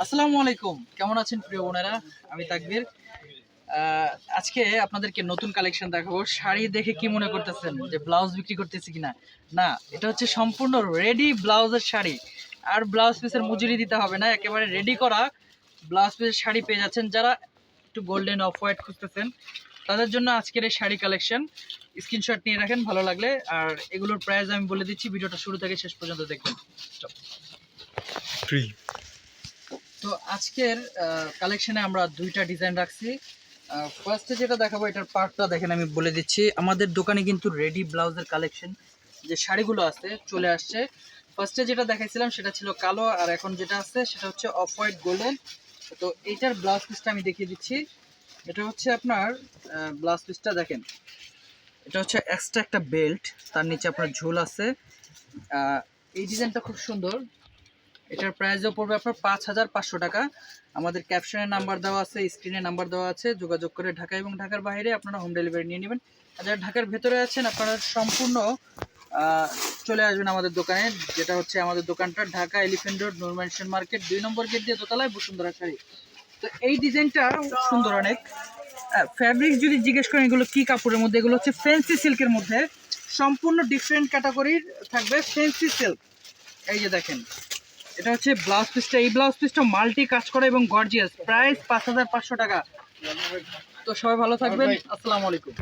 আসসালামু আলাইকুম, কেমন আছেন প্রিয় বোনেরা? আমি তাকবীর। আজকে আপনাদেরকে নতুন কালেকশন দেখাবো। শাড়ি দেখে কি মনে করতেছেন যে ব্লাউজ বিক্রি করতেছি কিনা? না, এটা হচ্ছে সম্পূর্ণ রেডি ব্লাউজের শাড়ি। আর ব্লাউজ পিসের মজুরি দিতে হবে না, একেবারে রেডি করা ব্লাউজ পিসের শাড়ি পেয়ে যাচ্ছেন। যারা একটু গোল্ডেন অফ হোয়াইট খুঁজতেছেন তাদের জন্য আজকের এই শাড়ি কালেকশন। স্ক্রিনশট নিয়ে রাখেন ভালো লাগলে। আর এগুলোর প্রাইস আমি বলে দিচ্ছি, ভিডিওটা শুরু থেকে শেষ পর্যন্ত দেখবেন। তো আজকের কালেকশনে আমরা দুইটা ডিজাইন রাখছি। ফার্স্টে যেটা দেখাবো এটার পার্টটা দেখেন, আমি বলে দিচ্ছি। আমাদের দোকানে কিন্তু রেডি ব্লাউজের কালেকশন যে শাড়িগুলো আছে চলে আসছে। ফার্স্টে যেটা দেখাইছিলাম সেটা ছিল কালো, আর এখন যেটা আছে সেটা হচ্ছে অফ হোয়াইট গোল্ডেন। তো এইটার ব্লাউজ পিসটা আমি দেখিয়ে দিচ্ছি। এটা হচ্ছে আপনার ব্লাউজ পিসটা দেখেন, এটা হচ্ছে এক্সট্রা একটা বেল্ট, তার নিচে আপনার ঝোল আছে। এই ডিজাইনটা খুব সুন্দর। এটার প্রাইসও পড়বে আপনার 5,500 টাকা। আমাদের ক্যাপশনে নাম্বার দেওয়া আছে, স্ক্রিনে নাম্বার দেওয়া আছে, যোগাযোগ করে ঢাকা এবং ঢাকার বাইরে আপনারা হোম ডেলিভারি নিয়ে নেবেন। আর যারা ঢাকার ভেতরে আছেন আপনারা সম্পূর্ণ চলে আসবেন আমাদের দোকানে, যেটা হচ্ছে আমাদের দোকানটা ঢাকা এলিফ্যান্ট রোড নূর ম্যানশন মার্কেট 2 নম্বর গেট দিয়ে দোতলায় বসুন্ধরা শাড়ি। তো এই ডিজাইনটা সুন্দর অনেক। ফ্যাব্রিক যদি জিজ্ঞেস করেন এগুলো কি কাপড়ের মধ্যে, এগুলো হচ্ছে ফ্যান্সি সিল্কের মধ্যে, সম্পূর্ণ ডিফারেন্ট ক্যাটাগরির থাকবে ফ্যান্সি সিল্ক। এই যে দেখেন, এটা হচ্ছে ব্লাউজ পিসটা। এই ব্লাউজ পিসটা মাল্টি কাজ করা এবং গর্জিয়াস, প্রাইস 5,500 টাকা। তো সবাই ভালো থাকবেন, আসসালামু আলাইকুম।